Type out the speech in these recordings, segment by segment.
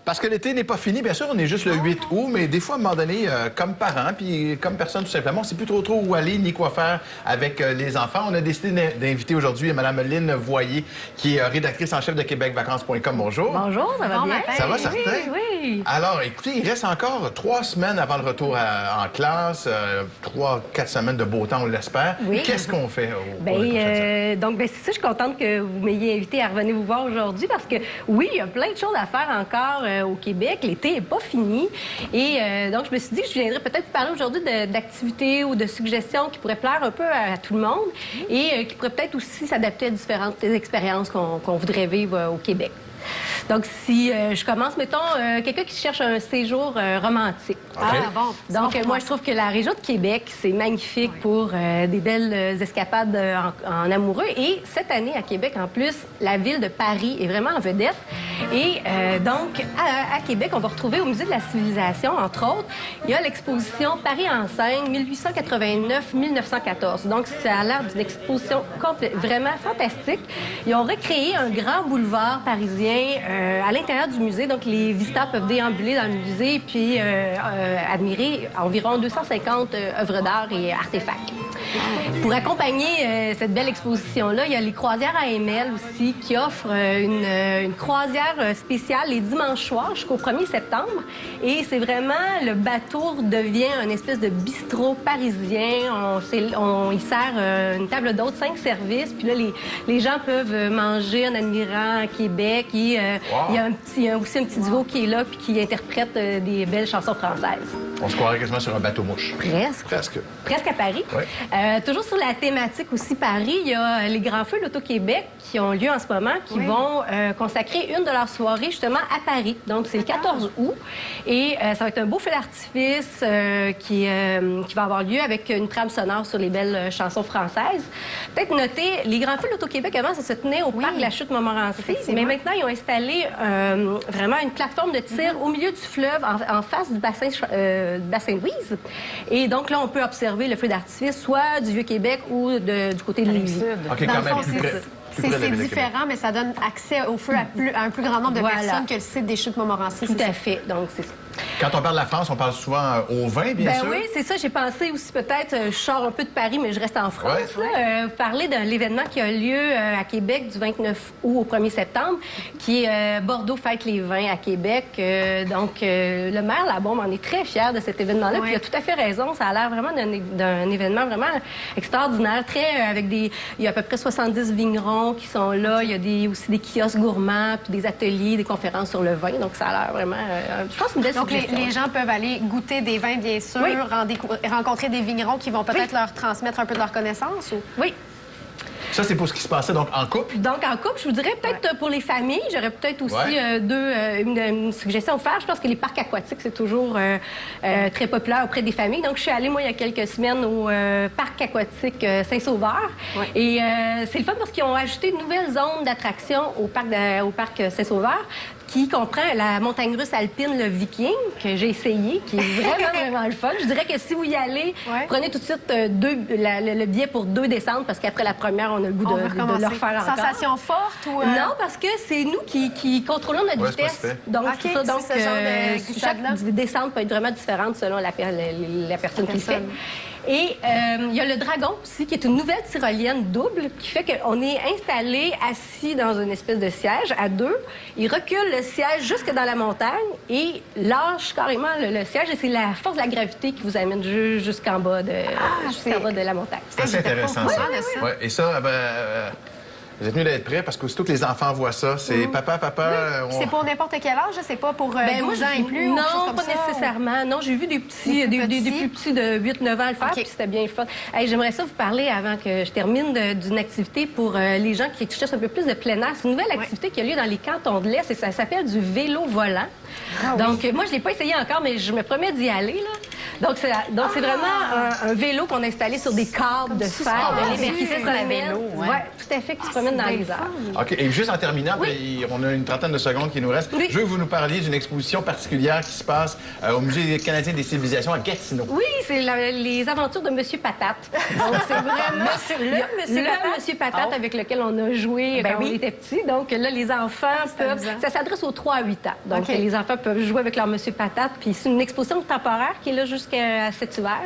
Parce que l'été n'est pas fini, bien sûr, on est juste le 8 août, mais des fois, à un moment donné, comme parent, puis comme personne tout simplement, on ne sait plus trop où aller ni quoi faire avec les enfants. On a décidé d'inviter aujourd'hui Mme Lynne Voyer, qui est rédactrice en chef de québecvacances.com. Bonjour. Bonjour, ça va bien? Ça va, certain? Oui. Alors, écoutez, il reste encore 3 semaines avant le retour en classe, 3-4 semaines de beau temps, on l'espère. Oui. Qu'est-ce qu'on fait pour les prochaines semaines? Donc, c'est ça, je suis contente que vous m'ayez invité à revenir vous voir aujourd'hui parce que, oui, il y a plein de choses à faire encore au Québec. L'été n'est pas fini. Et donc, je me suis dit que je viendrais peut-être vous parler aujourd'hui d'activités ou de suggestions qui pourraient plaire un peu à tout le monde et qui pourraient peut-être aussi s'adapter à différentes expériences qu'on voudrait vivre au Québec. Donc, si je commence, mettons, quelqu'un qui cherche un séjour romantique. Okay. Ah, bon. Donc, moi, je trouve que la région de Québec, c'est magnifique pour des belles escapades en amoureux. Et cette année, à Québec, en plus, la ville de Paris est vraiment en vedette. Et donc, à Québec, on va retrouver au Musée de la Civilisation, entre autres, il y a l'exposition Paris en scène 1889-1914. Donc, ça a l'air d'une exposition vraiment fantastique. Ils ont recréé un grand boulevard parisien à l'intérieur du musée. Donc, les visiteurs peuvent déambuler dans le musée puis admirer environ 250 œuvres d'art et artefacts. Pour accompagner cette belle exposition-là, il y a les croisières AML aussi qui offrent une croisière spéciale les dimanches soirs jusqu'au 1er septembre. Et c'est vraiment, le bateau devient une espèce de bistrot parisien. On y sert une table d'hôtes, 5 services. Puis là, les gens peuvent manger en admirant Québec. Et, il y a aussi un petit duo qui est là puis qui interprète des belles chansons françaises. On se croirait quasiment sur un bateau-mouche. Presque à Paris. Oui. Toujours sur la thématique aussi Paris, il y a les Grands Feux de l'Auto-Québec qui ont lieu en ce moment, qui vont consacrer une de leurs soirées justement à Paris. Donc, c'est le 14 août. Et ça va être un beau feu d'artifice qui va avoir lieu avec une trame sonore sur les belles chansons françaises. Peut-être noter, les Grands Feux de l'Auto-Québec, avant, ça se tenait au parc de la Chute-Montmorency. Mais maintenant, ils ont installé vraiment une plateforme de tir au milieu du fleuve, en face du bassin Louise. Et donc, là, on peut observer le feu d'artifice, soit du Vieux-Québec ou du côté de Lévis. OK, quand même plus près. C'est différent, mais ça donne accès au feu à un plus grand nombre de personnes que le site des Chutes-Montmorency. Tout à fait. Donc, c'est ça. Quand on parle de la France, on parle souvent au vin, bien sûr. Oui, c'est ça. J'ai pensé aussi peut-être, je sors un peu de Paris, mais je reste en France. Ouais. Parler d'un événement qui a lieu à Québec du 29 août au 1er septembre, qui est Bordeaux fête les vins à Québec. Donc, le maire Labombe en est très fier de cet événement-là. Puis il a tout à fait raison. Ça a l'air vraiment d'un événement vraiment extraordinaire. Il y a à peu près 70 vignerons qui sont là. Il y a aussi des kiosques gourmands, puis des ateliers, des conférences sur le vin. Donc, ça a l'air vraiment, je pense, une belle Donc, les gens peuvent aller goûter des vins, bien sûr, rencontrer des vignerons qui vont peut-être leur transmettre un peu de leur connaissance? Ou... Oui. Ça, c'est pour ce qui se passait donc en couple? Donc, en couple, je vous dirais peut-être pour les familles, j'aurais peut-être aussi une suggestion à faire. Je pense que les parcs aquatiques, c'est toujours très populaire auprès des familles. Donc, je suis allée, moi, il y a quelques semaines au parc aquatique Saint-Sauveur. Ouais. Et c'est le fun parce qu'ils ont ajouté une nouvelle zone d'attraction au parc Saint-Sauveur, qui comprend la montagne russe alpine, le Viking, que j'ai essayé, qui est vraiment, vraiment le fun. Je dirais que si vous y allez, prenez tout de suite le billet pour 2 descentes, parce qu'après la première, on a le goût de le refaire encore. Sensation forte ou... Non, parce que c'est nous qui contrôlons notre vitesse. Donc, c'est ça. Donc, chaque descente peut être vraiment différente selon la personne qui le fait. Et il y a le Dragon aussi, qui est une nouvelle tyrolienne double, qui fait qu'on est installé assis dans une espèce de siège à 2. Il recule le siège jusque dans la montagne et lâche carrément le siège. Et c'est la force de la gravité qui vous amène jusqu'en bas de la montagne. C'est assez intéressant, ça. Ouais. Et ça, vous êtes mieux d'être prêts parce qu'aussitôt que les enfants voient ça, c'est papa. C'est pour n'importe quel âge, c'est pas pour 12 ans et plus? Non, pas nécessairement. Non, j'ai vu des petits, des plus petits de 8-9 ans le faire, puis c'était bien le fun. Hey, j'aimerais ça vous parler avant que je termine d'une activité pour les gens qui cherchent un peu plus de plein air. C'est une nouvelle activité qui a lieu dans les cantons de l'Est et ça s'appelle du vélo volant. Donc, moi, je ne l'ai pas essayé encore, mais je me promets d'y aller, là. Donc, c'est vraiment un vélo qu'on a installé sur des câbles de fer. de l'exercice à vélo, Oui, tout à fait, qui se promène dans les airs. OK. Et juste en terminant, puis on a une trentaine de secondes qui nous restent. Oui. Je veux que vous nous parliez d'une exposition particulière qui se passe au Musée canadien des civilisations à Gatineau. Oui, c'est les aventures de Monsieur Patate. Donc, c'est vraiment Monsieur Patate avec lequel on a joué quand on était petit. Donc, là, les enfants peuvent... Ça s'adresse aux 3 à 8 ans. Donc, les enfants peuvent jouer avec leur Monsieur Patate. Puis, c'est une exposition temporaire qui est là jusqu'à cet hiver.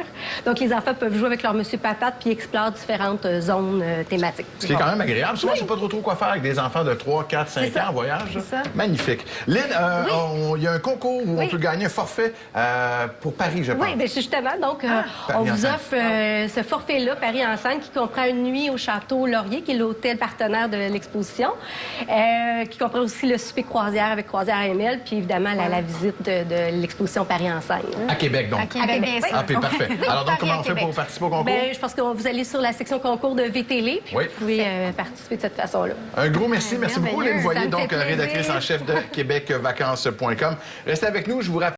Donc, les enfants peuvent jouer avec leur Monsieur Patate puis explorer différentes zones thématiques. Ce qui est quand même agréable. Souvent, je ne sais pas trop quoi faire avec des enfants de 3, 4, 5 ans en voyage. C'est ça. Magnifique. Lynn, il y a un concours où on peut gagner un forfait pour Paris, je pense. Oui, bien justement. Donc, on vous offre ce forfait-là, Paris en scène, qui comprend une nuit au Château Laurier, qui est l'hôtel partenaire de l'exposition, qui comprend aussi le souper croisière avec Croisière ML, puis évidemment la visite de l'exposition Paris en scène. À Québec, donc. À Québec, bien sûr. Ah, puis parfait. Alors, donc, comment on fait pour participer au concours? Bien, je pense que vous allez sur la section concours de VTL, puis vous pouvez participer de cette façon-là. Un gros merci. Merci beaucoup, Lynn Ça Voyer, me fait donc plaisir. rédactrice en chef de québecvacances.com. Restez avec nous. Je vous rappelle